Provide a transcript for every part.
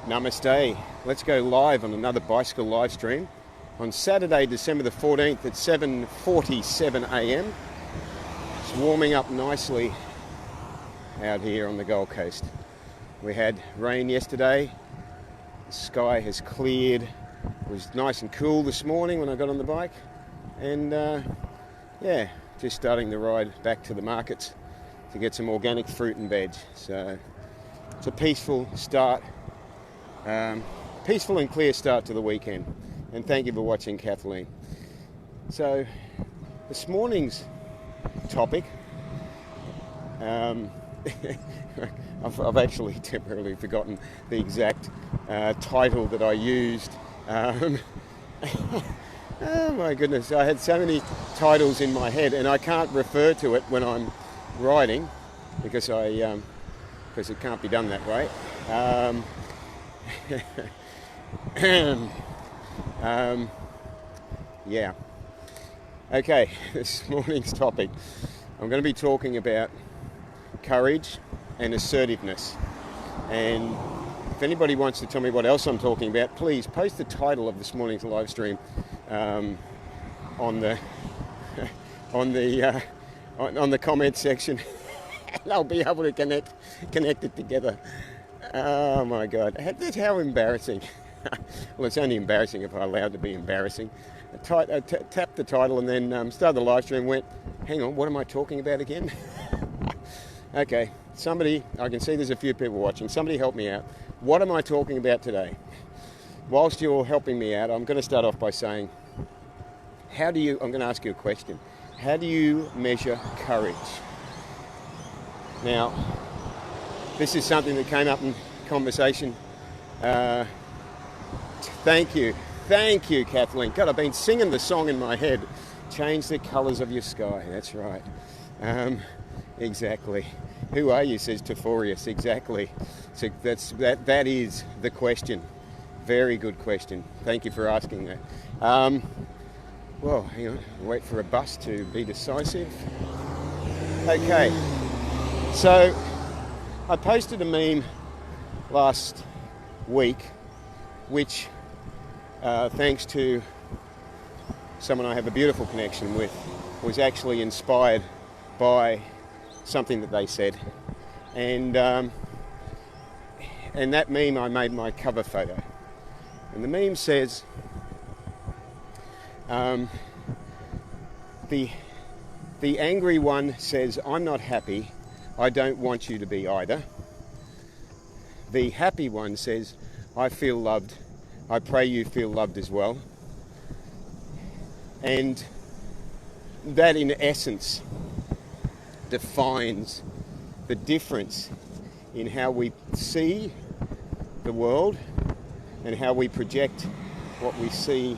Namaste. Let's go live on another bicycle live stream on Saturday, December the 14th at 7:47 a.m. It's warming up nicely out here on the Gold Coast. We had rain yesterday. The sky has cleared. It was nice and cool this morning when I got on the bike. And yeah, just starting the ride back to the markets to get some organic fruit and veg. So it's a peaceful start. Peaceful and clear start to the weekend, and thank you for watching, Kathleen. So this morning's topic, I've actually temporarily forgotten the exact title that I used. Oh my goodness, I had so many titles in my head and I can't refer to it when I'm writing because it can't be done that way. Yeah. Okay, this morning's topic. I'm going to be talking about courage and assertiveness. And if anybody wants to tell me what else I'm talking about, please post the title of this morning's live stream on the comment section, and I'll be able to connect it together. Oh my God, that's how embarrassing. Well, it's only embarrassing if I'm allowed to be embarrassing. I tapped the title and then started the live stream and went, hang on, what am I talking about again? Okay, somebody, I can see there's a few people watching, somebody help me out. What am I talking about today? Whilst you're helping me out, I'm going to start off by saying, I'm going to ask you a question. How do you measure courage? Now, this is something that came up in conversation. Thank you, Kathleen. God, I've been singing the song in my head. Change the colours of your sky. That's right. Exactly. Who are you? Says Teforius. Exactly. So that is the question. Very good question. Thank you for asking that. Well, hang on. Wait for a bus to be decisive. Okay. So I posted a meme last week, which, thanks to someone I have a beautiful connection with, was actually inspired by something that they said. And that meme I made my cover photo. And the meme says, the angry one says, I'm not happy. I don't want you to be either. The happy one says, I feel loved. I pray you feel loved as well. And that in essence defines the difference in how we see the world and how we project what we see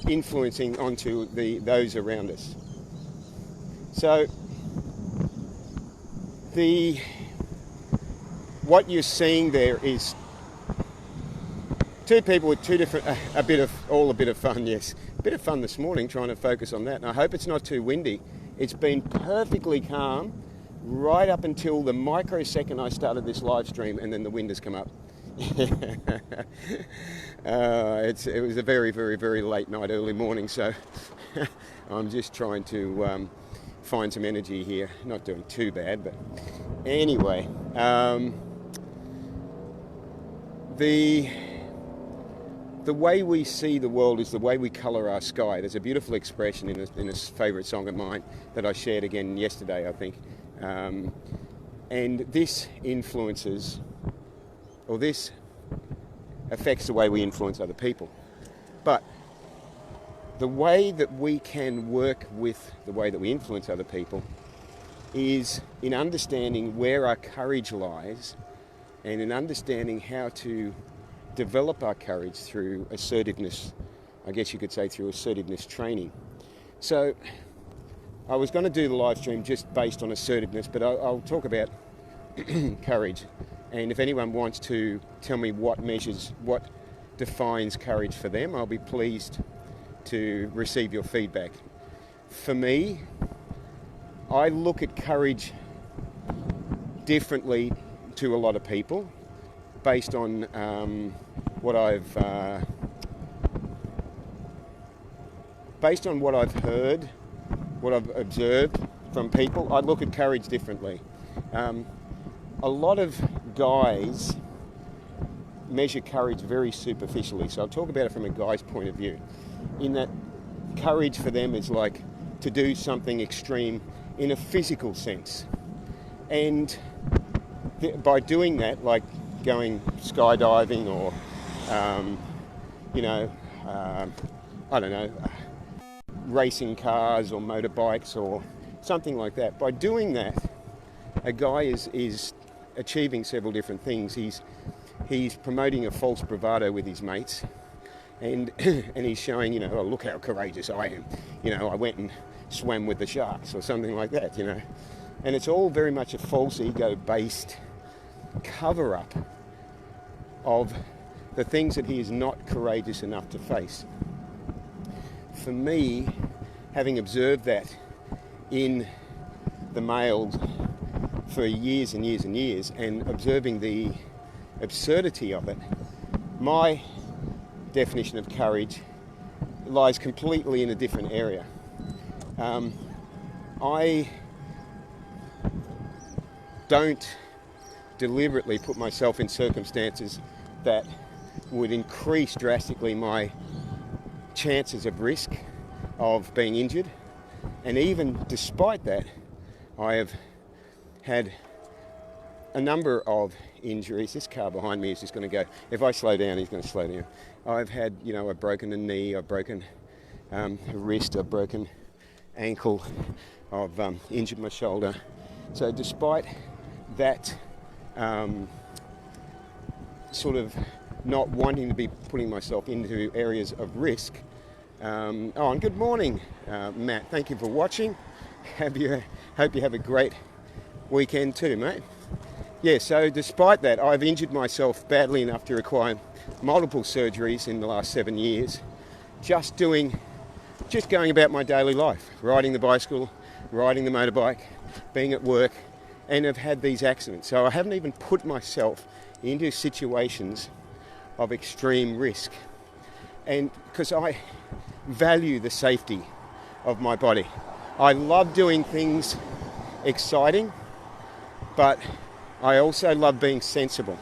influencing onto those around us. So what you're seeing there is two people with two different, a bit of fun, yes. A bit of fun this morning trying to focus on that. And I hope it's not too windy. It's been perfectly calm right up until the microsecond I started this live stream, and then the wind has come up. It was a very, very, very late night, early morning, so I'm just trying to find some energy here. Not doing too bad, but anyway. The way we see the world is the way we colour our sky. There's a beautiful expression in a favourite song of mine that I shared again yesterday, I think. And this influences, or this affects the way we influence other people. But the way that we can work with the way that we influence other people is in understanding where our courage lies and in understanding how to develop our courage through assertiveness, I guess you could say through assertiveness training. So I was going to do the live stream just based on assertiveness, but I'll talk about courage. And if anyone wants to tell me what defines courage for them, I'll be pleased to receive your feedback. For me, I look at courage differently to a lot of people based on what I've heard, what I've observed from people. I look at courage differently. A lot of guys measure courage very superficially, so I'll talk about it from a guy's point of view, in that courage for them is like to do something extreme in a physical sense. And by doing that, like going skydiving or, I don't know, racing cars or motorbikes or something like that. By doing that, a guy is achieving several different things. He's promoting a false bravado with his mates, and he's showing, oh, look how courageous I am. I went and swam with the sharks or something like that, And it's all very much a false ego-based cover-up of the things that he is not courageous enough to face. For me, having observed that in the males for years and years and years, and observing the absurdity of it, my definition of courage lies completely in a different area. I don't deliberately put myself in circumstances that would increase drastically my chances of risk of being injured. And even despite that, I have had a number of injuries. This car behind me is just going to go, if I slow down, he's going to slow down. I've had, I've broken a knee, I've broken a wrist, I've broken ankle, I've injured my shoulder. So despite that sort of not wanting to be putting myself into areas of risk. And good morning, Matt. Thank you for watching. Hope you have a great weekend too, mate. Yeah, so despite that, I've injured myself badly enough to require multiple surgeries in the last 7 years, just going about my daily life, riding the bicycle, riding the motorbike, being at work, and have had these accidents. So I haven't even put myself into situations of extreme risk. And because I value the safety of my body. I love doing things exciting, but I also love being sensible.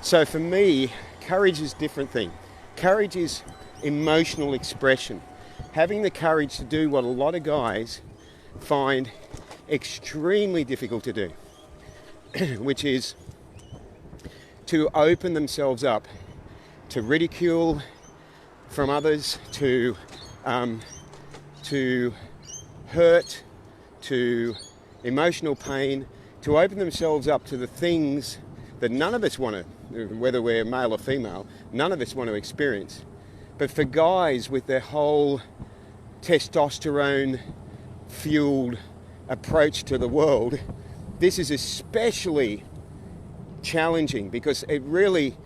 So for me, courage is a different thing. Courage is emotional expression. Having the courage to do what a lot of guys find extremely difficult to do, which is to open themselves up to ridicule from others, to hurt, to emotional pain, to open themselves up to the things that none of us want to, whether we're male or female, none of us want to experience. But for guys with their whole testosterone fueled approach to the world, this is especially challenging because it really,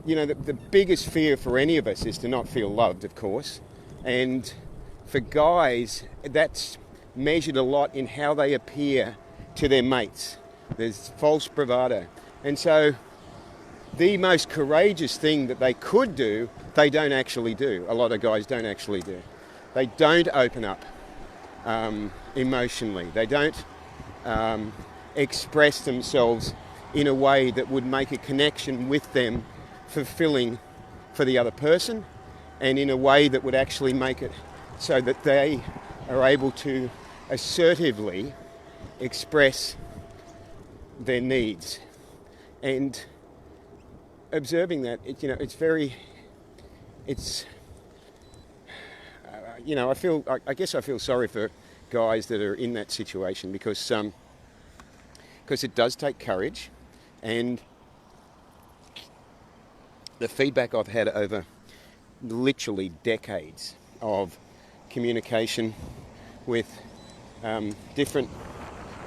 the biggest fear for any of us is to not feel loved, of course. And for guys, that's measured a lot in how they appear to their mates. There's false bravado. And so the most courageous thing that they could do, they don't actually do. A lot of guys don't actually do. They don't open up emotionally. They don't express themselves in a way that would make a connection with them fulfilling for the other person, and in a way that would actually make it so that they are able to assertively express their needs. And observing that, I guess I feel sorry for guys that are in that situation because it does take courage. And the feedback I've had over literally decades of communication with different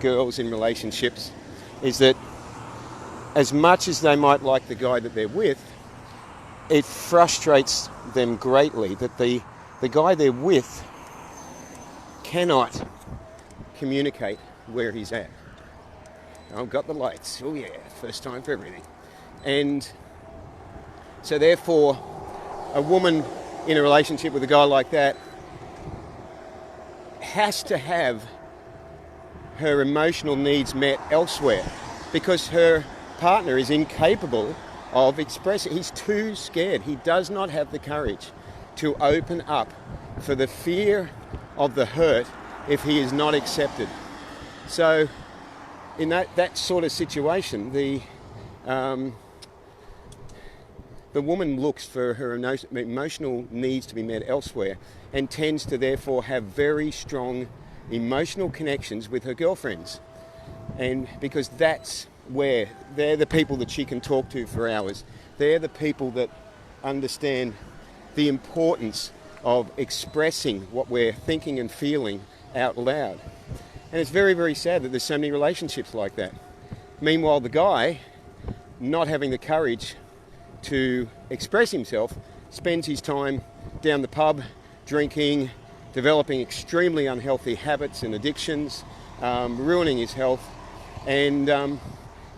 girls in relationships is that as much as they might like the guy that they're with, it frustrates them greatly that the guy they're with cannot communicate where he's at. I've got the lights. Oh yeah, first time for everything. And so therefore, a woman in a relationship with a guy like that has to have her emotional needs met elsewhere because her partner is incapable of expressing. He's too scared. He does not have the courage to open up for the fear of the hurt if he is not accepted. So in that sort of situation, the woman looks for her emotional needs to be met elsewhere and tends to therefore have very strong emotional connections with her girlfriends. And because that's where they're the people that she can talk to for hours. They're the people that understand the importance of expressing what we're thinking and feeling out loud. And it's very, very sad that there's so many relationships like that. Meanwhile, the guy, not having the courage to express himself, spends his time down the pub, drinking, developing extremely unhealthy habits and addictions, ruining his health, and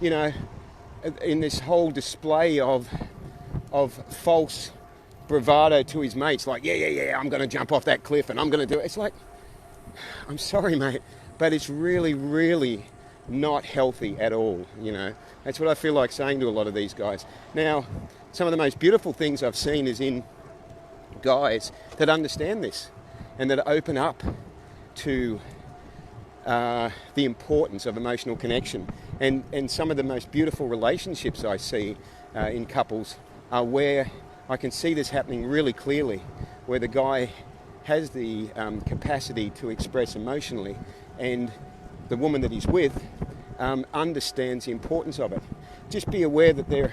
in this whole display of false bravado to his mates, like, yeah, I'm going to jump off that cliff and I'm going to do it. It's like, I'm sorry, mate, but it's really, really not healthy at all, That's what I feel like saying to a lot of these guys. Now, some of the most beautiful things I've seen is in guys that understand this and that open up to the importance of emotional connection. And some of the most beautiful relationships I see in couples are where I can see this happening really clearly, where the guy has the capacity to express emotionally and the woman that he's with understands the importance of it. Just be aware that they're...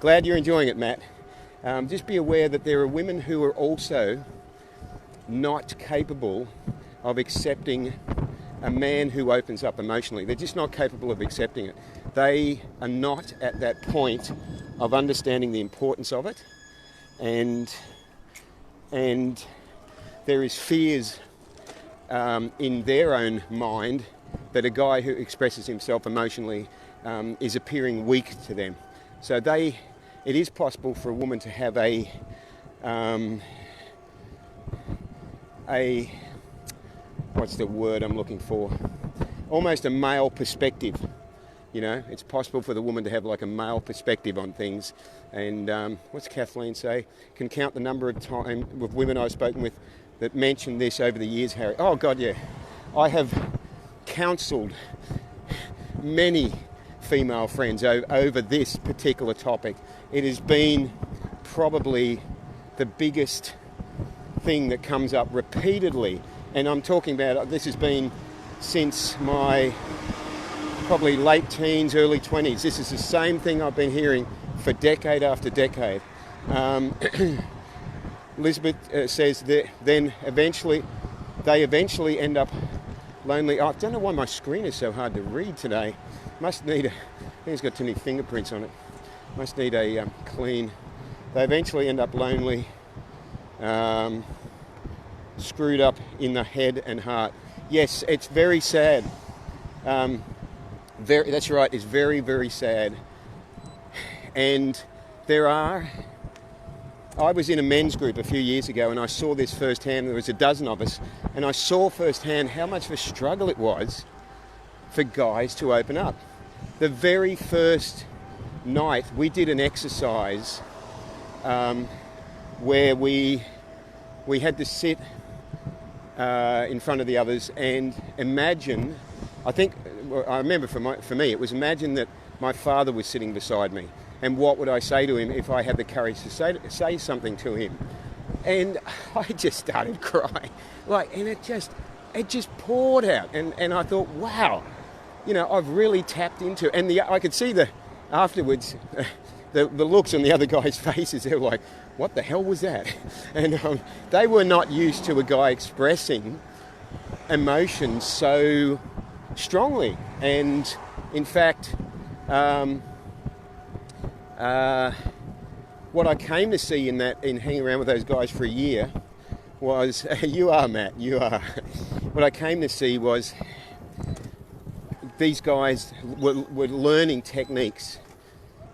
glad you're enjoying it, Matt. Just be aware that there are women who are also not capable of accepting a man who opens up emotionally. They're just not capable of accepting it. They are not at that point of understanding the importance of it, and there is fears in their own mind that a guy who expresses himself emotionally is appearing weak to them. So it is possible for a woman to have a what's the word I'm looking for? Almost a male perspective. It's possible for the woman to have like a male perspective on things. And what's Kathleen say? Can count the number of times with women I've spoken with that mentioned this over the years, Harry. Oh God, yeah. I have counselled many female friends over this particular topic. It has been probably the biggest thing that comes up repeatedly. And I'm talking about, this has been since my probably late teens, early 20s. This is the same thing I've been hearing for decade after decade. Elizabeth says that then they eventually end up lonely. I don't know why my screen is so hard to read today. I think it's got too many fingerprints on it. Must need a clean. They eventually end up lonely, screwed up in the head and heart. Yes, it's very sad. That's right, it's very, very sad. And I was in a men's group a few years ago and I saw this firsthand. There was a dozen of us, and I saw firsthand how much of a struggle it was for guys to open up. The very first night we did an exercise where we had to sit in front of the others and imagine, I remember for me it was imagine that my father was sitting beside me, and what would I say to him if I had the courage to say something to him. And I just started crying, and it just poured out, and I thought, wow, I've really tapped into, and I could see afterwards the looks on the other guys' faces. They were like, what the hell was that? And they were not used to a guy expressing emotion so strongly. And in fact, what I came to see in hanging around with those guys for a year was, you are, Matt, you are. What I came to see was these guys were learning techniques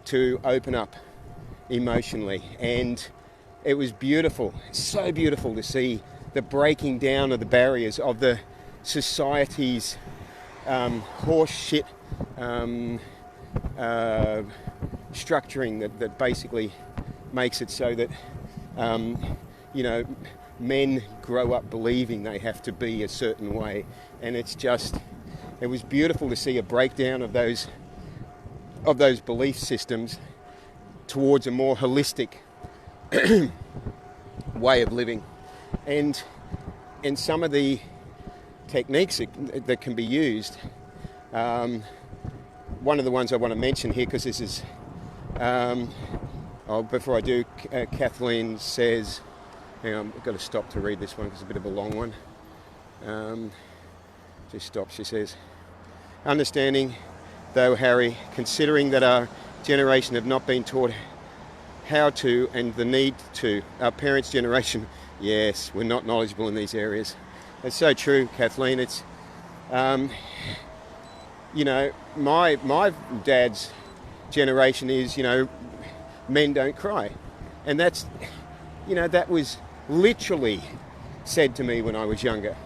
to open up emotionally, and it was beautiful, so beautiful to see the breaking down of the barriers of the society's horse shit structuring that basically makes it so that men grow up believing they have to be a certain way, and it was beautiful to see a breakdown of those belief systems towards a more holistic way of living, and some of the techniques that can be used. One of the ones I want to mention here, because this is before I do, Kathleen says, hang on, I've got to stop to read this one because it's a bit of a long one. Just stop. She says, understanding, though, Harry, considering that our generation have not been taught how to and the need to, our parents' generation, yes, we're not knowledgeable in these areas. It's so true, Kathleen. It's, my dad's generation is, men don't cry. And that was literally said to me when I was younger.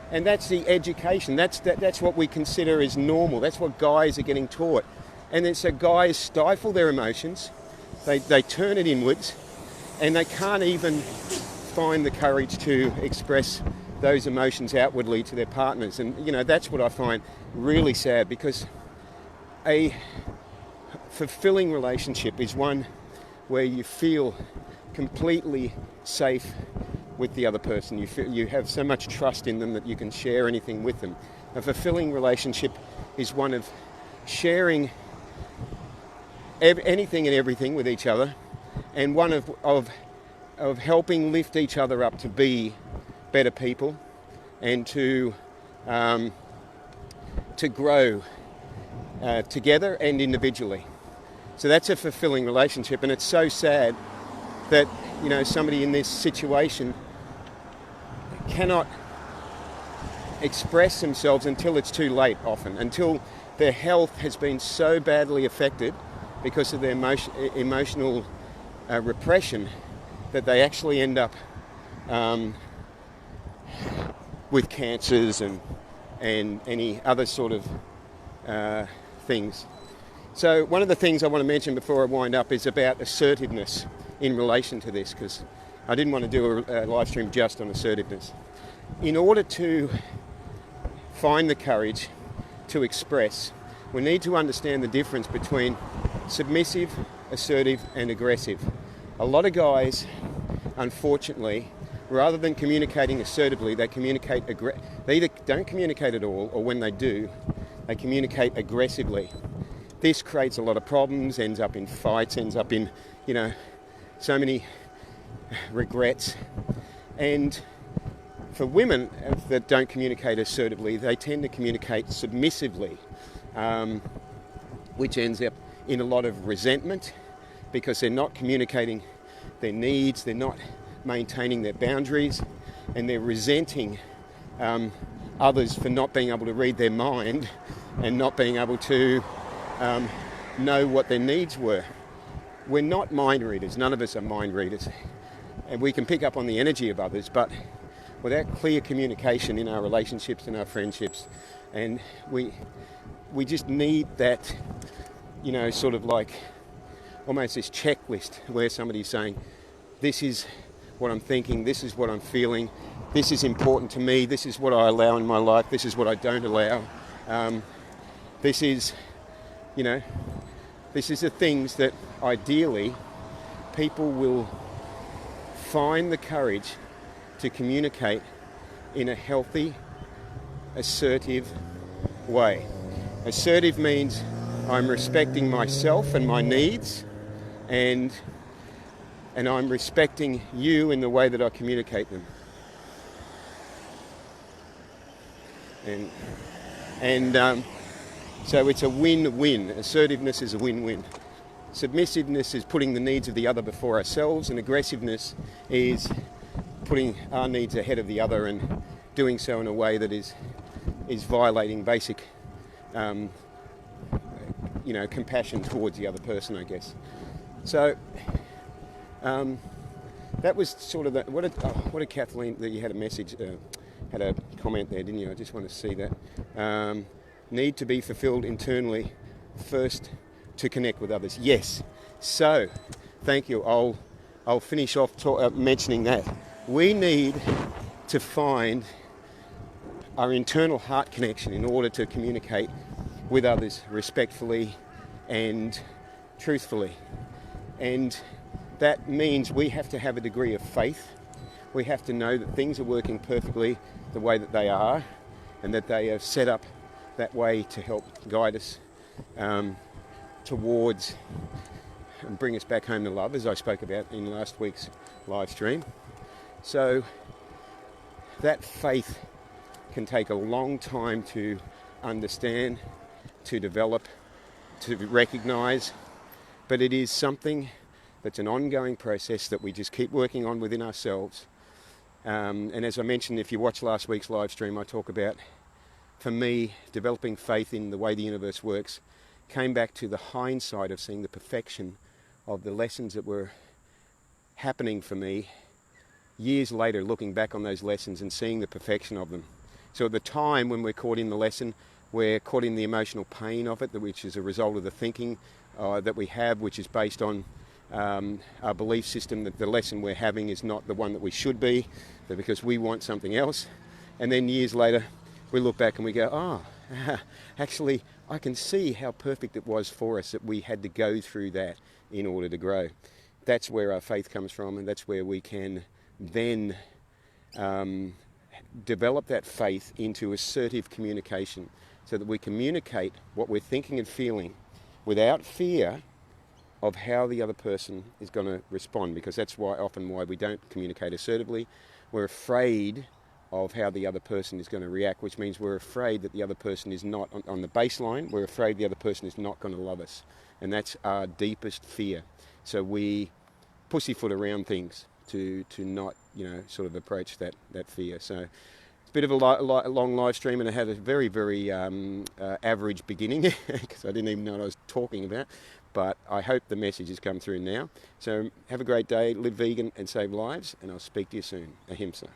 And that's the education. That's what we consider as normal. That's what guys are getting taught. And then so guys stifle their emotions. They turn it inwards, and they can't even find the courage to express those emotions outwardly to their partners. And, that's what I find really sad, because a fulfilling relationship is one where you feel completely safe with the other person. You have so much trust in them that you can share anything with them. A fulfilling relationship is one of sharing anything and everything with each other, and one of helping lift each other up to be better people, and to grow together and individually. So that's a fulfilling relationship, and it's so sad that somebody in this situation cannot express themselves until it's too late, often, until their health has been so badly affected because of their emotional repression, that they actually end up with cancers and any other sort of things. So one of the things I want to mention before I wind up is about assertiveness in relation to this, because I didn't want to do a live stream just on assertiveness. In order to find the courage to express, we need to understand the difference between submissive, assertive, and aggressive. A lot of guys, unfortunately, rather than communicating assertively, they either don't communicate at all, or when they do, they communicate aggressively. This creates a lot of problems, ends up in fights, ends up in, so many regrets. And for women that don't communicate assertively, they tend to communicate submissively, which ends up in a lot of resentment, because they're not communicating their needs, they're not maintaining their boundaries, and they're resenting others for not being able to read their mind and not being able to know what their needs were. We're not mind readers. None of us are mind readers. And we can pick up on the energy of others, but without clear communication in our relationships and our friendships, and we just need that, sort of like almost this checklist where somebody's saying, this is what I'm thinking, this is what I'm feeling, this is important to me, this is what I allow in my life, this is what I don't allow. This is the things that ideally people will find the courage to communicate in a healthy, assertive way. Assertive means I'm respecting myself and my needs, and I'm respecting you in the way that I communicate them. So it's a win-win. Assertiveness is a win-win. Submissiveness is putting the needs of the other before ourselves, and aggressiveness is putting our needs ahead of the other and doing so in a way that is violating basic compassion towards the other person, I guess. So that was sort of the, what did Kathleen, that you had a message, had a comment there, didn't you? I just want to see that. Need to be fulfilled internally first to connect with others. Yes. So, thank you. I'll finish off mentioning that. We need to find our internal heart connection in order to communicate with others respectfully and truthfully. And that means we have to have a degree of faith. We have to know that things are working perfectly the way that they are, and that they are set up that way to help guide us towards and bring us back home to love, as I spoke about in last week's live stream. So that faith can take a long time to understand, to develop, to recognise, but it is something that's an ongoing process that we just keep working on within ourselves. And as I mentioned, if you watch last week's live stream, I talk about, for me, developing faith in the way the universe works came back to the hindsight of seeing the perfection of the lessons that were happening for me years later, looking back on those lessons and seeing the perfection of them. So at the time when we're caught in the lesson, we're caught in the emotional pain of it, which is a result of the thinking that we have, which is based on our belief system that the lesson we're having is not the one that we should be, but because we want something else. And then years later, we look back and we go, actually, I can see how perfect it was for us that we had to go through that in order to grow. That's where our faith comes from, and that's where we can then develop that faith into assertive communication, so that we communicate what we're thinking and feeling without fear of how the other person is going to respond, because that's often why we don't communicate assertively. We're afraid of how the other person is going to react, which means we're afraid that the other person is not on the baseline. We're afraid the other person is not going to love us, and that's our deepest fear. So we pussyfoot around things to not sort of approach that fear. So it's a bit of a long live stream, and it had a very, very average beginning because I didn't even know what I was talking about. But I hope the message has come through now. So have a great day, live vegan and save lives, and I'll speak to you soon. Ahimsa.